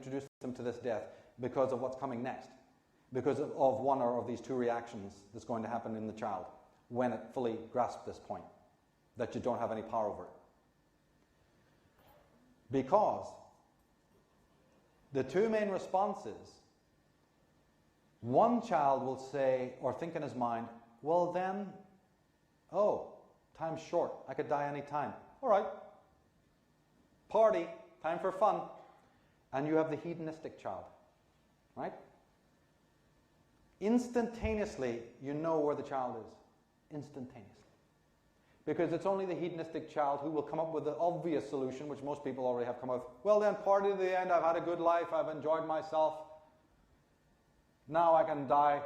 introduce them to this death because of what's coming next, because of one or of these two reactions that's going to happen in the child when it fully grasps this point, that you don't have any power over it. Because the two main responses, one child will say or think in his mind, well then, oh, time's short, I could die any time. All right, party, time for fun. And you have the hedonistic child, right? Instantaneously, you know where the child is. Instantaneously. Because it's only the hedonistic child who will come up with the obvious solution, which most people already have come up with. Well then, party to the end, I've had a good life, I've enjoyed myself. Now I can die,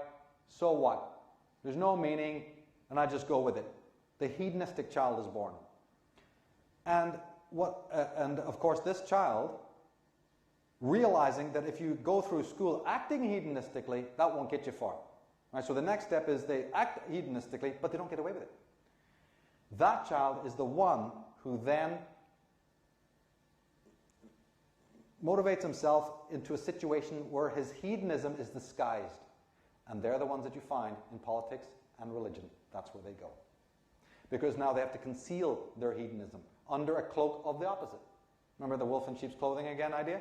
so what? There's no meaning, and I just go with it. The hedonistic child is born. And of course this child, realizing that if you go through school acting hedonistically, that won't get you far. Right, so the next step is they act hedonistically, but they don't get away with it. That child is the one who then motivates himself into a situation where his hedonism is disguised. And they're the ones that you find in politics and religion. That's where they go. Because now they have to conceal their hedonism under a cloak of the opposite. Remember the wolf in sheep's clothing again idea?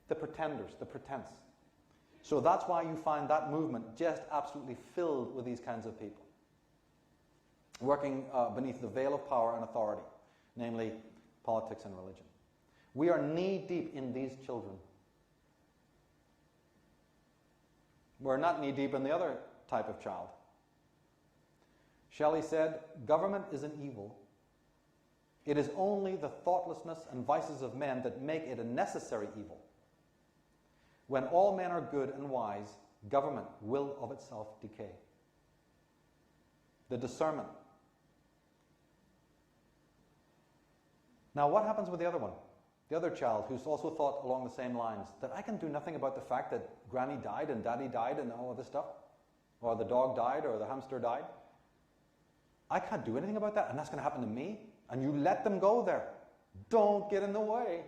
The pretenders, the pretense. So that's why you find that movement just absolutely filled with these kinds of people, working beneath the veil of power and authority, namely politics and religion. We are knee-deep in these children. We're not knee-deep in the other type of child. Shelley said, government is an evil. It is only the thoughtlessness and vices of men that make it a necessary evil. When all men are good and wise, government will of itself decay. The discernment. Now what happens with the other one? The other child who's also thought along the same lines, that I can do nothing about the fact that Granny died and Daddy died and all of this stuff, or the dog died or the hamster died. I can't do anything about that, and that's going to happen to me. And you let them go there. Don't get in the way.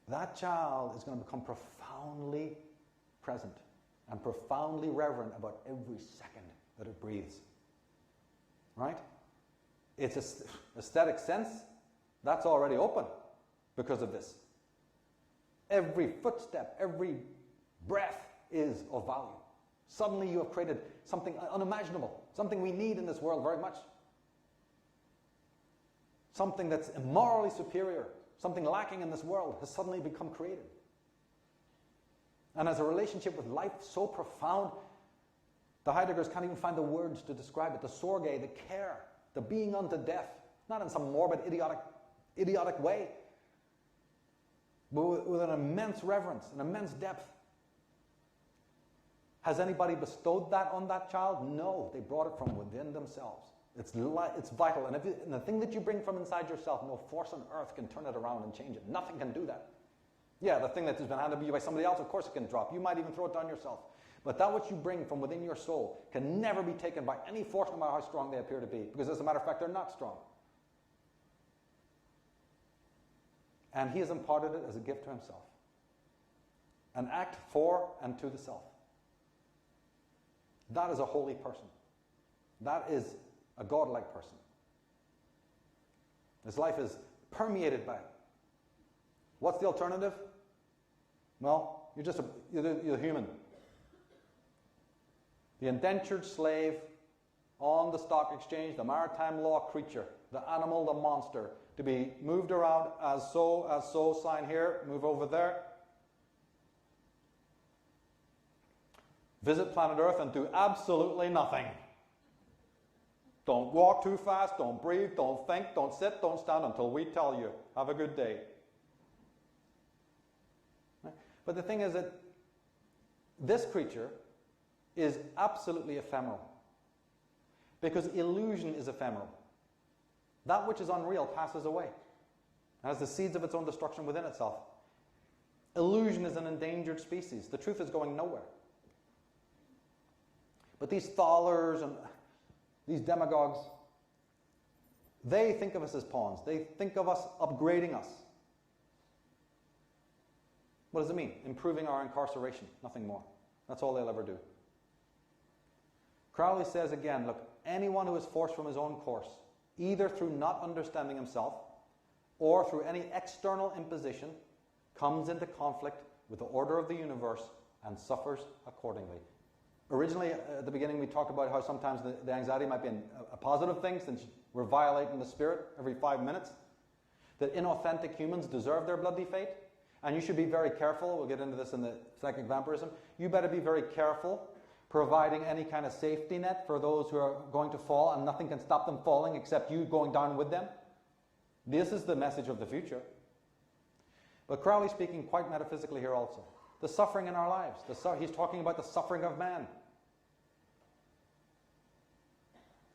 That child is going to become profoundly present and profoundly reverent about every second that it breathes. Right? Its aesthetic sense, that's already open because of this. Every footstep, every breath is of value. Suddenly you have created something unimaginable, something we need in this world very much. Something that's immorally superior, something lacking in this world has suddenly become created. And as a relationship with life so profound, the Heideggers can't even find the words to describe it. The sorge, the care, the being unto death, not in some morbid, idiotic way, but with an immense reverence, an immense depth. Has anybody bestowed that on that child? No, they brought it from within themselves. It's vital. And the thing that you bring from inside yourself, no force on earth can turn it around and change it. Nothing can do that. Yeah, the thing that has been handed to you by somebody else, of course it can drop. You might even throw it down yourself. But that which you bring from within your soul can never be taken by any force, no matter how strong they appear to be. Because as a matter of fact, they're not strong. And he has imparted it as a gift to himself. An act for and to the self. That is a holy person. That is a godlike person. His life is permeated by it. What's the alternative? Well, you're human. The indentured slave on the stock exchange, the maritime law creature, the animal, the monster, to be moved around as so, sign here, move over there. Visit planet Earth and do absolutely nothing. Don't walk too fast, don't breathe, don't think, don't sit, don't stand until we tell you. Have a good day. But the thing is that this creature is absolutely ephemeral. Because illusion is ephemeral. That which is unreal passes away. It has the seeds of its own destruction within itself. Illusion is an endangered species. The truth is going nowhere. But these thalers and these demagogues, They think of us as pawns. They think of us upgrading us. What does it mean? Improving our incarceration, nothing more. That's all they'll ever do. Crowley says again, look, anyone who is forced from his own course, either through not understanding himself or through any external imposition, comes into conflict with the order of the universe and suffers accordingly. Originally, at the beginning, we talked about how sometimes the anxiety might be a positive thing, since we're violating the spirit every 5 minutes. That inauthentic humans deserve their bloody fate. And you should be very careful. We'll get into this in the psychic vampirism. You better be very careful providing any kind of safety net for those who are going to fall, and nothing can stop them falling except you going down with them. This is the message of the future. But Crowley's speaking quite metaphysically here also. The suffering in our lives. He's talking about the suffering of man.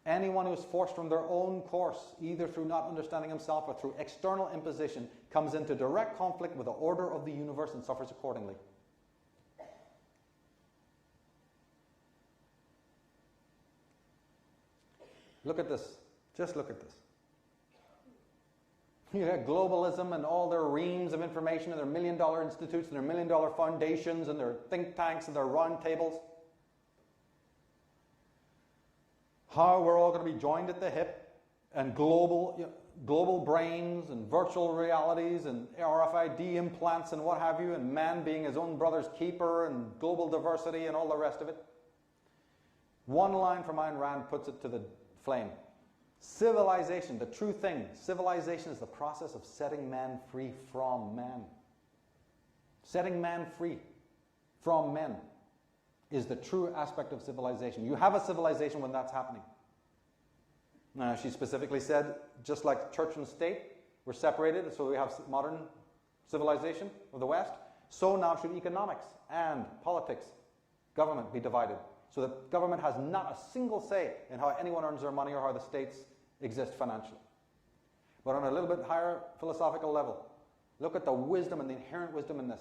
Anyone who is forced from their own course, either through not understanding himself or through external imposition, comes into direct conflict with the order of the universe and suffers accordingly. Look at this. Just look at this. You have globalism and all their reams of information and their million-dollar institutes and their million-dollar foundations and their think tanks and their round tables. How we're all going to be joined at the hip, and global brains and virtual realities and RFID implants and what have you, and man being his own brother's keeper and global diversity and all the rest of it. One line from Ayn Rand puts it to the flame. Civilization, the true thing, civilization is the process of setting man free from man. Setting man free from men is the true aspect of civilization. You have a civilization when that's happening. Now, she specifically said, just like church and state were separated, so we have modern civilization of the West, so now should economics and politics, government be divided, so that government has not a single say in how anyone earns their money or how the states exist financially. But on a little bit higher philosophical level, look at the wisdom and the inherent wisdom in this.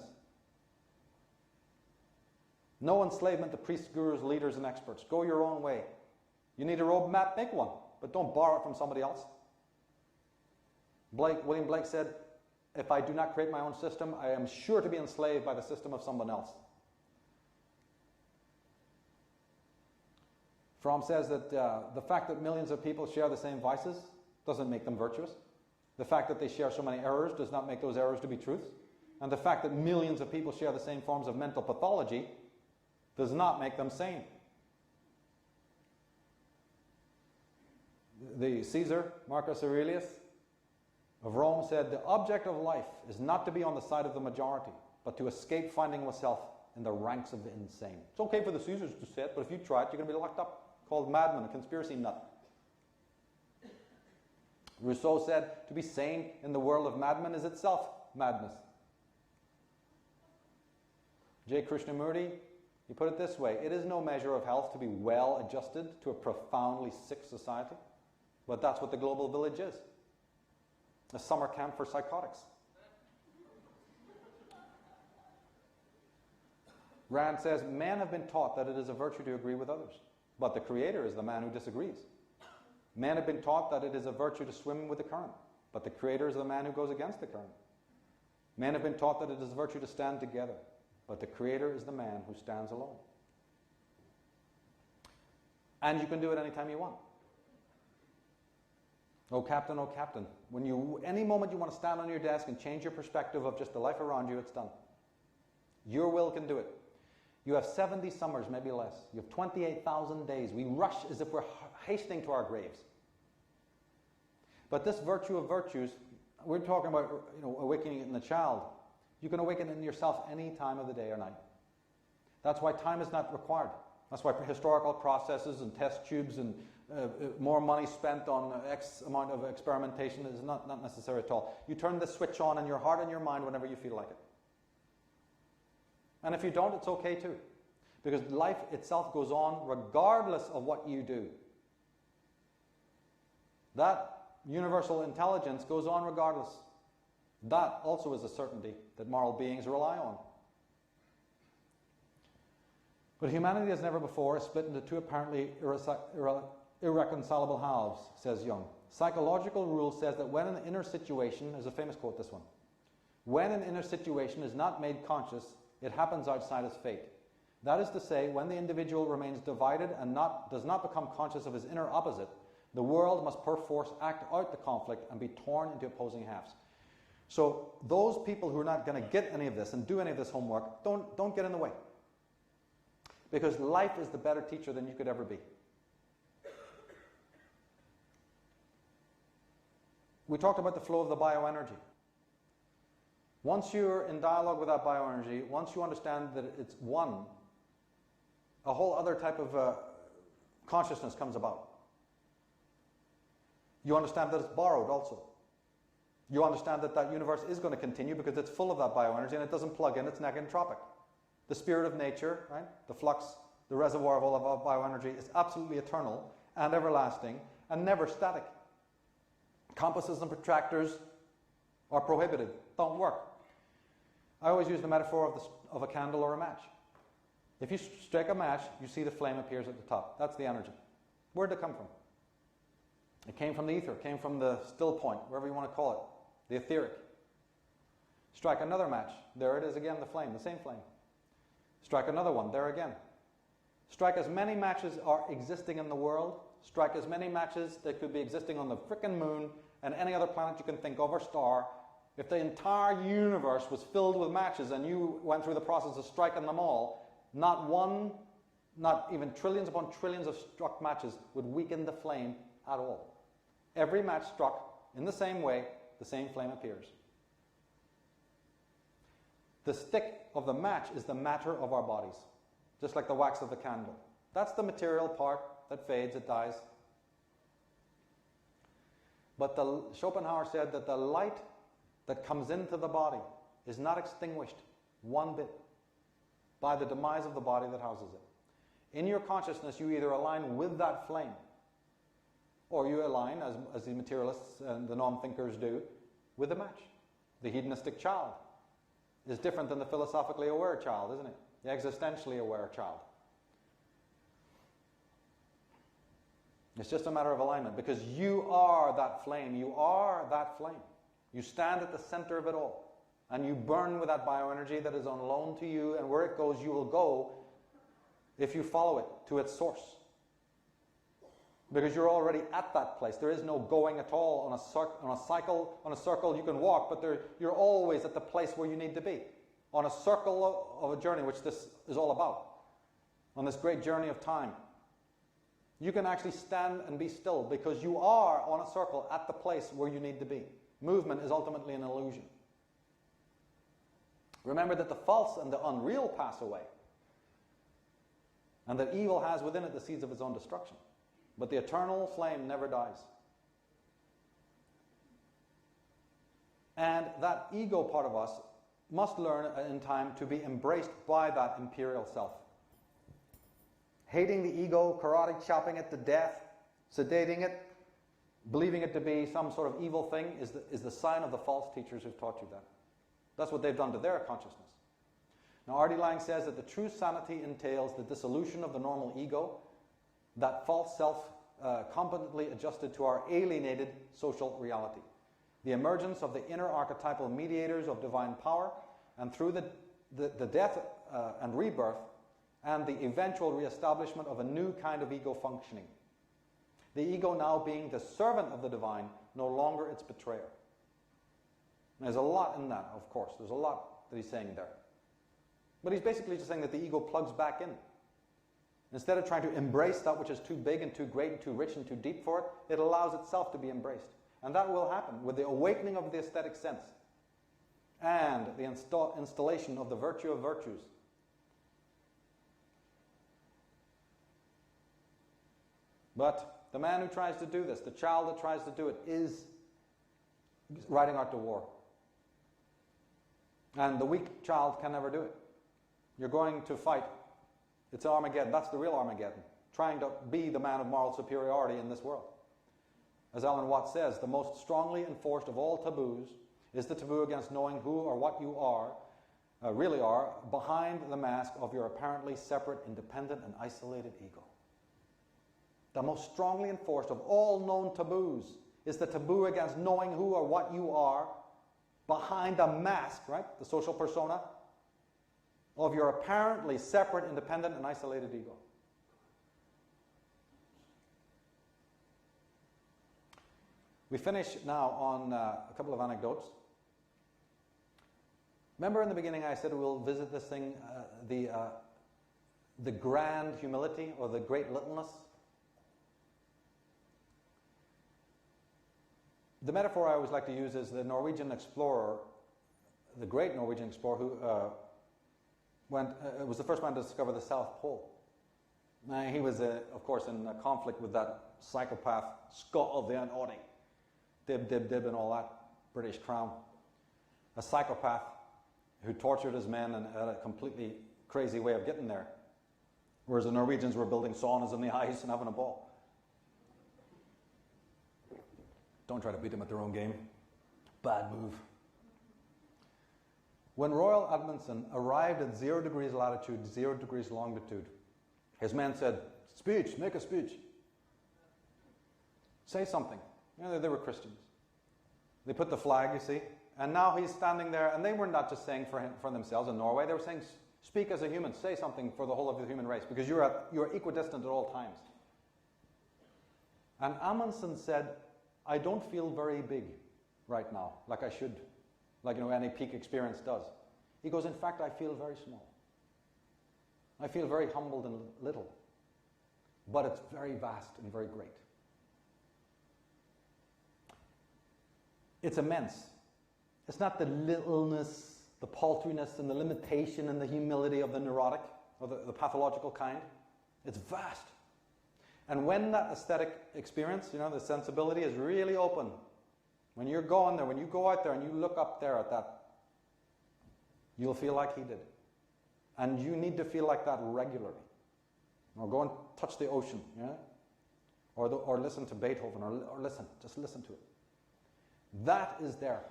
No enslavement to priests, gurus, leaders, and experts. Go your own way. You need a robe mat, make one, but don't borrow it from somebody else. William Blake said, if I do not create my own system, I am sure to be enslaved by the system of someone else. Fromm says that the fact that millions of people share the same vices doesn't make them virtuous. The fact that they share so many errors does not make those errors to be truths. And the fact that millions of people share the same forms of mental pathology does not make them sane. The Caesar, Marcus Aurelius of Rome, said the object of life is not to be on the side of the majority, but to escape finding oneself in the ranks of the insane. It's okay for the Caesars to say it, but if you try it, you're going to be locked up, called madman, a conspiracy nut. Rousseau said to be sane in the world of madmen is itself madness. J. Krishnamurti, he put it this way: it is no measure of health to be well adjusted to a profoundly sick society, but that's what the global village is. A summer camp for psychotics. Rand says, men have been taught that it is a virtue to agree with others, but the Creator is the man who disagrees. Men have been taught that it is a virtue to swim with the current, but the Creator is the man who goes against the current. Men have been taught that it is a virtue to stand together, but the Creator is the man who stands alone. And you can do it anytime you want. Oh captain, any moment you want to stand on your desk and change your perspective of just the life around you, it's done. Your will can do it. You have 70 summers, maybe less. You have 28,000 days. We rush as if we're hastening to our graves. But this virtue of virtues, we're talking about awakening it in the child. You can awaken it in yourself any time of the day or night. That's why time is not required. That's why historical processes and test tubes and more money spent on X amount of experimentation is not necessary at all. You turn the switch on in your heart and your mind whenever you feel like it. And if you don't, it's okay too. Because life itself goes on regardless of what you do. That universal intelligence goes on regardless. That also is a certainty that moral beings rely on. But humanity, as never before, is split into two apparently irreconcilable halves, says Jung. Psychological rule says that when an inner situation, there's a famous quote, this one, when an inner situation is not made conscious, it happens outside as fate. That is to say, when the individual remains divided and does not become conscious of his inner opposite, the world must perforce act out the conflict and be torn into opposing halves. So those people who are not going to get any of this and do any of this homework, don't get in the way. Because life is the better teacher than you could ever be. We talked about the flow of the bioenergy. Once you're in dialogue with that bioenergy, once you understand that it's one, a whole other type of consciousness comes about. You understand that it's borrowed also. You understand that that universe is going to continue because it's full of that bioenergy and it doesn't plug in, it's negentropic. The spirit of nature, right? The flux, the reservoir of all of our bioenergy is absolutely eternal and everlasting and never static. Compasses and protractors are prohibited, don't work. I always use the metaphor of a candle or a match. If you strike a match, you see the flame appears at the top. That's the energy. Where did it come from? It came from the ether, it came from the still point, wherever you want to call it, the etheric. Strike another match, there it is again, the flame, the same flame. Strike another one, there again. Strike as many matches are existing in the world, strike as many matches that could be existing on the frickin' moon and any other planet you can think of or star. If the entire universe was filled with matches and you went through the process of striking them all, not one, not even trillions upon trillions of struck matches would weaken the flame at all. Every match struck in the same way, the same flame appears. The stick of the match is the matter of our bodies, just like the wax of the candle. That's the material part that fades, it dies. But Schopenhauer said that the light that comes into the body is not extinguished one bit by the demise of the body that houses it. In your consciousness, you either align with that flame, or you align, as the materialists and the non-thinkers do, with the match. The hedonistic child is different than the philosophically aware child, isn't it? The existentially aware child. It's just a matter of alignment, because you are that flame. You are that flame. You stand at the center of it all, and you burn with that bioenergy that is on loan to you, and where it goes, you will go if you follow it to its source. Because you're already at that place. There is no going at all on a circle you can walk, but you're always at the place where you need to be. On a circle of a journey, which this is all about. On this great journey of time. You can actually stand and be still because you are on a circle at the place where you need to be. Movement is ultimately an illusion. Remember that the false and the unreal pass away, and that evil has within it the seeds of its own destruction. But the eternal flame never dies. And that ego part of us must learn in time to be embraced by that imperial self. Hating the ego, karate chopping it to death, sedating it, believing it to be some sort of evil thing is the sign of the false teachers who've taught you that. That's what they've done to their consciousness. Now, R.D. Laing says that the true sanity entails the dissolution of the normal ego, that false self competently adjusted to our alienated social reality. The emergence of the inner archetypal mediators of divine power, and through the death and rebirth, and the eventual reestablishment of a new kind of ego functioning. The ego now being the servant of the divine, no longer its betrayer. And there's a lot in that, of course. There's a lot that he's saying there. But he's basically just saying that the ego plugs back in. Instead of trying to embrace that which is too big and too great and too rich and too deep for it, it allows itself to be embraced. And that will happen with the awakening of the aesthetic sense and the installation of the virtue of virtues. But the man who tries to do this, the child that tries to do it, is riding out to war. And the weak child can never do it. You're going to fight. It's Armageddon. That's the real Armageddon. Trying to be the man of moral superiority in this world. As Alan Watts says, the most strongly enforced of all taboos is the taboo against knowing who or what you are, really are, behind the mask of your apparently separate, independent, and isolated ego. The most strongly enforced of all known taboos is the taboo against knowing who or what you are behind the mask, right? The social persona of your apparently separate, independent, and isolated ego. We finish now on a couple of anecdotes. Remember in the beginning I said we'll visit this thing, the grand humility or the great littleness? The metaphor I always like to use is the Norwegian explorer, the great Norwegian explorer who was the first man to discover the South Pole. Now, he was, of course, in conflict with that psychopath Scott of the Anording. Dib, dib, dib, and all that British crown. A psychopath who tortured his men and had a completely crazy way of getting there. Whereas the Norwegians were building saunas in the ice and having a ball. Don't try to beat them at their own game. Bad move. When Royal Amundsen arrived at 0 degrees latitude, 0 degrees longitude, his men said, "Speech, make a speech. Say something." You know, they were Christians. They put the flag, you see, and now he's standing there, and they were not just saying for themselves in Norway, they were saying, "Speak as a human, say something for the whole of the human race, because you're equidistant at all times." And Amundsen said, "I don't feel very big right now, like I should, like any peak experience does." He goes, "In fact, I feel very small. I feel very humbled and little, but it's very vast and very great." It's immense. It's not the littleness, the paltriness, and the limitation and the humility of the neurotic, or the pathological kind. It's vast. And when that aesthetic experience, the sensibility is really open, when you're going there, when you go out there and you look up there at that, you'll feel like he did. And you need to feel like that regularly. Or go and touch the ocean, or listen to Beethoven, or just listen to it. That is there.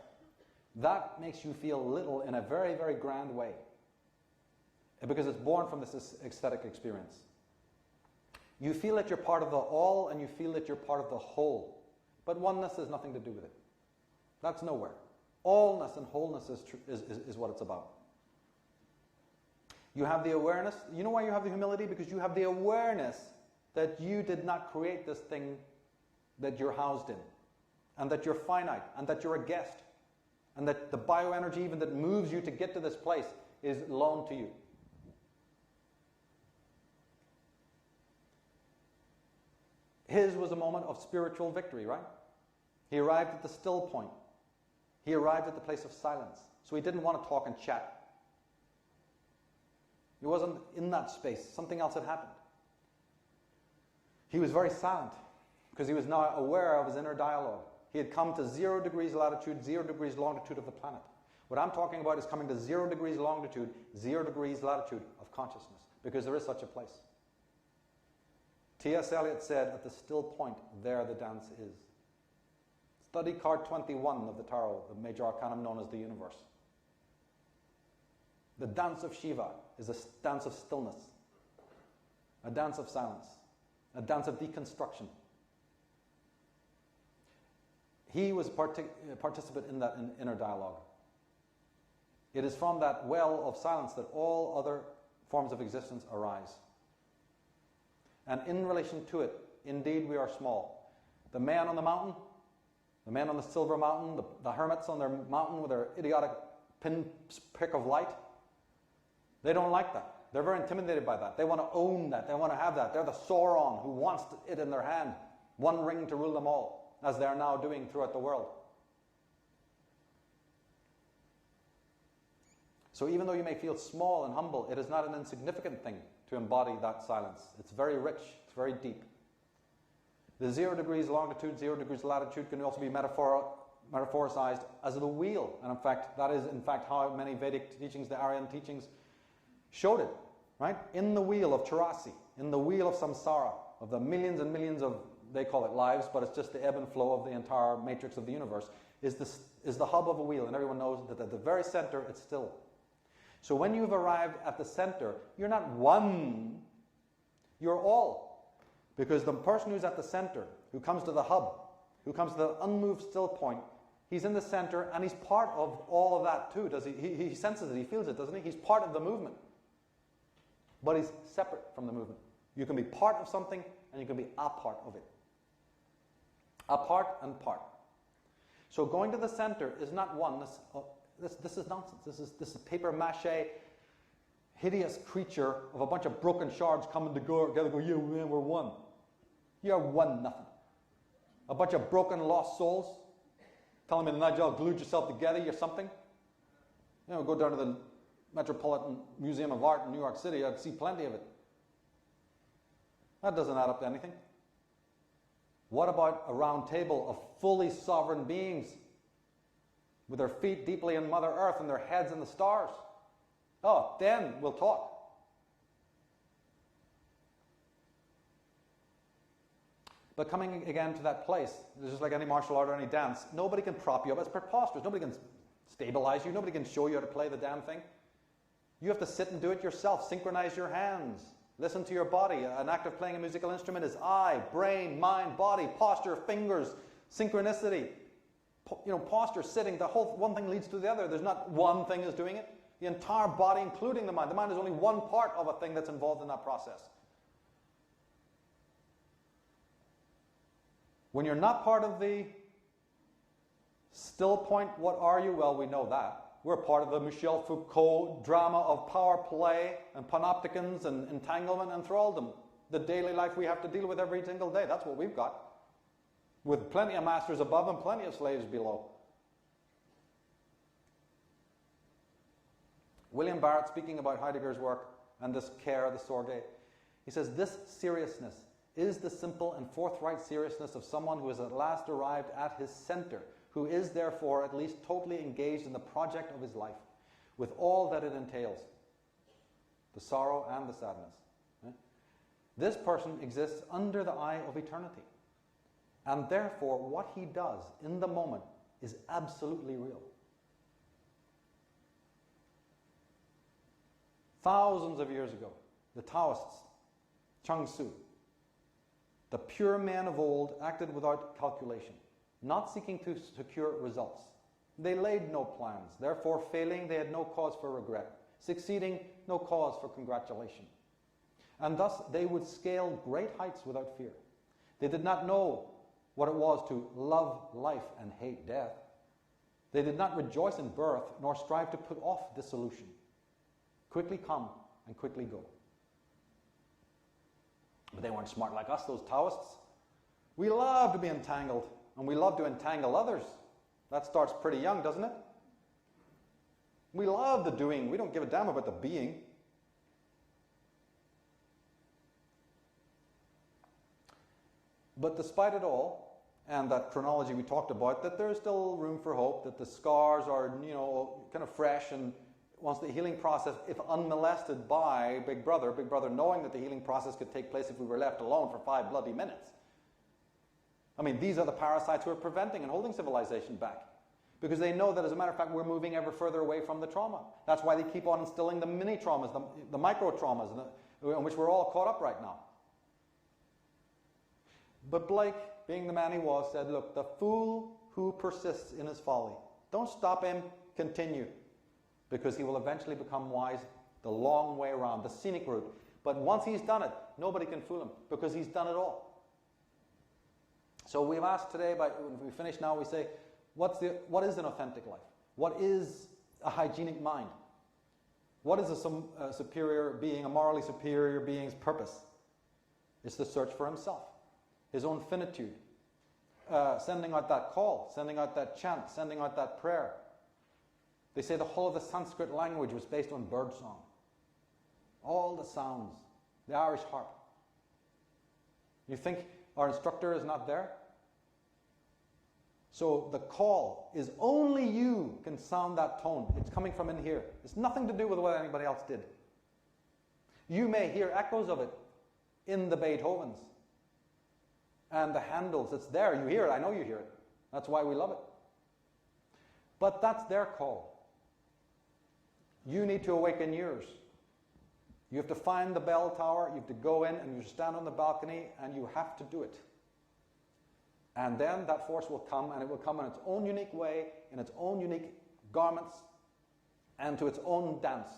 That makes you feel little in a very, very grand way. Because it's born from this aesthetic experience. You feel that you're part of the all, and you feel that you're part of the whole. But oneness has nothing to do with it. That's nowhere. Allness and wholeness is what it's about. You have the awareness. You know why you have the humility? Because you have the awareness that you did not create this thing that you're housed in, and that you're finite, and that you're a guest, and that the bioenergy even that moves you to get to this place is loaned to you. His was a moment of spiritual victory, right? He arrived at the still point. He arrived at the place of silence. So he didn't want to talk and chat. He wasn't in that space. Something else had happened. He was very silent because he was now aware of his inner dialogue. He had come to 0 degrees latitude, 0 degrees longitude of the planet. What I'm talking about is coming to 0 degrees longitude, 0 degrees latitude of consciousness, because there is such a place. T.S. Eliot said, "At the still point, there the dance is." Study card 21 of the Tarot, the major arcanum known as the universe. The dance of Shiva is a dance of stillness, a dance of silence, a dance of deconstruction. He was a participant in that inner dialogue. It is from that well of silence that all other forms of existence arise. And in relation to it, indeed we are small. The man on the mountain, the man on the silver mountain, the hermits on their mountain with their idiotic pinprick of light, they don't like that. They're very intimidated by that. They want to own that. They want to have that. They're the Sauron who wants it in their hand. One ring to rule them all, as they are now doing throughout the world. So even though you may feel small and humble, it is not an insignificant thing to embody that silence. It's very rich. It's very deep. The 0 degrees longitude, 0 degrees latitude can also be metaphoricized as the wheel. And in fact, that is how many Vedic teachings, the Aryan teachings, showed it. Right? In the wheel of Charasi, in the wheel of samsara, of the millions and millions of, they call it lives, but it's just the ebb and flow of the entire matrix of the universe, is the hub of a wheel. And everyone knows that at the very center, it's still. So when you've arrived at the center, you're not one, you're all. Because the person who's at the center, who comes to the hub, who comes to the unmoved still point, he's in the center and he's part of all of that too, does he? He senses it, he feels it, doesn't he? He's part of the movement. But he's separate from the movement. You can be part of something and you can be a part of it. A part and part. So going to the center is not oneness. This is nonsense. This is paper mache, hideous creature of a bunch of broken shards coming together go, yeah, man, we're one. You're one nothing. A bunch of broken, lost souls telling me that Nigel glued yourself together, you're something. You know, go down to the Metropolitan Museum of Art in New York City, I'd see plenty of it. That doesn't add up to anything. What about a round table of fully sovereign beings with their feet deeply in Mother Earth and their heads in the stars? Oh, then we'll talk. But coming again to that place, it's just like any martial art or any dance, nobody can prop you up. It's preposterous. Nobody can stabilize you. Nobody can show you how to play the damn thing. You have to sit and do it yourself. Synchronize your hands. Listen to your body. An act of playing a musical instrument is eye, brain, mind, body, posture, fingers, synchronicity. Posture, sitting, the whole one thing leads to the other. There's not one thing is doing it. The entire body, including the mind. The mind is only one part of a thing that's involved in that process. When you're not part of the still point, what are you? Well, we know that. We're part of the Michel Foucault drama of power play and panopticons and entanglement and thraldom. The daily life we have to deal with every single day. That's what we've got. With plenty of masters above and plenty of slaves below. William Barrett, speaking about Heidegger's work and this care, the sorge, he says, this seriousness is the simple and forthright seriousness of someone who has at last arrived at his center, who is therefore at least totally engaged in the project of his life, with all that it entails, the sorrow and the sadness. This person exists under the eye of eternity, and therefore what he does in the moment is absolutely real. Thousands of years ago, the Taoists, Chuang Tzu, the pure men of old, acted without calculation, not seeking to secure results. They laid no plans. Therefore, failing, they had no cause for regret. Succeeding, no cause for congratulation. And thus, they would scale great heights without fear. They did not know what it was to love life and hate death. They did not rejoice in birth, nor strive to put off dissolution. Quickly come and quickly go. But they weren't smart like us, those Taoists. We love to be entangled, and we love to entangle others. That starts pretty young, doesn't it? We love the doing. We don't give a damn about the being. But despite it all, and that chronology we talked about, that there's still room for hope, that the scars are, kind of fresh, and once the healing process, if unmolested by Big Brother knowing that the healing process could take place if we were left alone for 5 bloody minutes. I mean, these are the parasites who are preventing and holding civilization back. Because they know that, as a matter of fact, we're moving ever further away from the trauma. That's why they keep on instilling the mini-traumas, the micro-traumas, in which we're all caught up right now. But Blake, being the man he was, said, look, the fool who persists in his folly, don't stop him, continue. Because he will eventually become wise the long way around, the scenic route. But once he's done it, nobody can fool him, because he's done it all. So we've asked today, when we finish now, we say, what is an authentic life? What is a hygienic mind? What is a superior being, a morally superior being's purpose? It's the search for himself, his own finitude, sending out that call, sending out that chant, sending out that prayer. They say the whole of the Sanskrit language was based on birdsong. All the sounds, the Irish harp. You think our instructor is not there? So the call is only you can sound that tone. It's coming from in here. It's nothing to do with what anybody else did. You may hear echoes of it in the Beethovens and the Handels. It's there. You hear it. I know you hear it. That's why we love it. But that's their call. You need to awaken yours. You have to find the bell tower, you have to go in and you stand on the balcony and you have to do it. And then that force will come, and it will come in its own unique way, in its own unique garments, and to its own dance.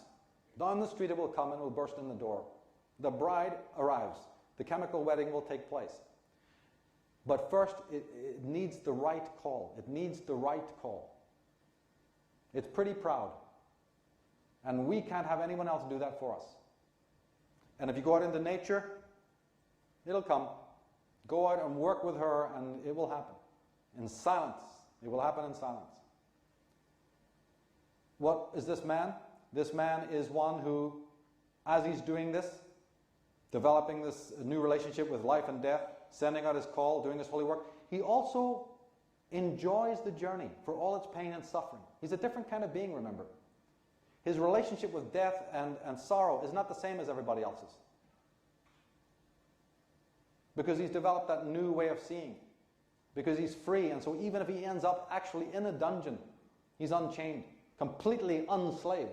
Down the street it will come and it will burst in the door. The bride arrives. The chemical wedding will take place. But first, it needs the right call. It needs the right call. It's pretty proud. And we can't have anyone else do that for us. And if you go out into nature, it'll come. Go out and work with her and it will happen. In silence. It will happen in silence. What is this man? This man is one who, as he's doing this, developing this new relationship with life and death, sending out his call, doing his holy work, he also enjoys the journey for all its pain and suffering. He's a different kind of being, remember. His relationship with death and sorrow is not the same as everybody else's. Because he's developed that new way of seeing. Because he's free, and so even if he ends up actually in a dungeon, he's unchained, completely unslaved.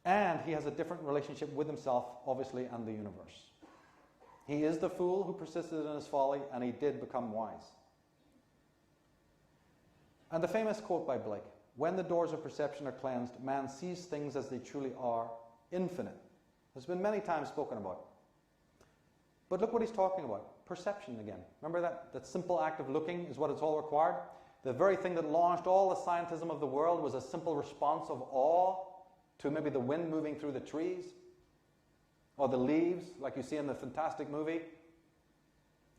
And he has a different relationship with himself, obviously, and the universe. He is the fool who persisted in his folly, and he did become wise. And the famous quote by Blake, "When the doors of perception are cleansed, man sees things as they truly are, infinite." There's been many times spoken about. But look what he's talking about. Perception again. Remember that simple act of looking is what it's all required? The very thing that launched all the scientism of the world was a simple response of awe to maybe the wind moving through the trees, or the leaves, like you see in the fantastic movie,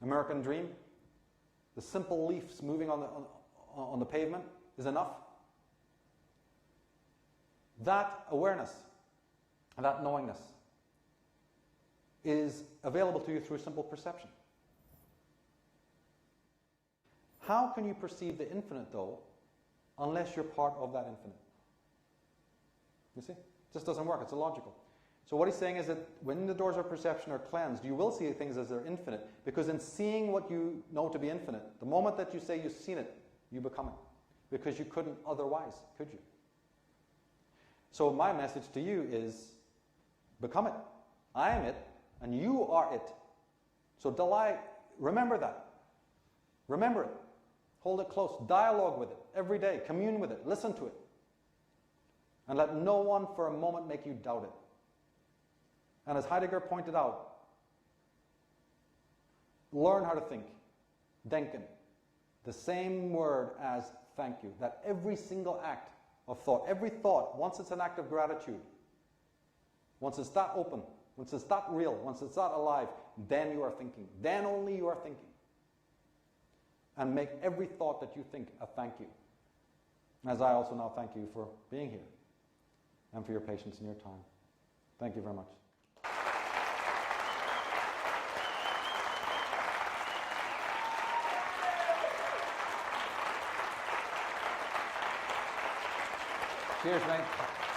American Dream. The simple leaves moving on the pavement is enough. That awareness, that knowingness, is available to you through simple perception. How can you perceive the infinite, though, unless you're part of that infinite? You see? It just doesn't work. It's illogical. So what he's saying is that when the doors of perception are cleansed, you will see things as they're infinite, because in seeing what you know to be infinite, the moment that you say you've seen it, you become it. Because you couldn't otherwise, could you? So my message to you is, become it. I am it, and you are it. So remember that. Remember it. Hold it close. Dialogue with it every day. Commune with it. Listen to it. And let no one for a moment make you doubt it. And as Heidegger pointed out, learn how to think. Denken. The same word as thank you. That every single act of thought, every thought, once it's an act of gratitude, once it's that open, once it's that real, once it's that alive, then you are thinking. Then only you are thinking. And make every thought that you think a thank you. As I also now thank you for being here and for your patience and your time. Thank you very much. Cheers, mate.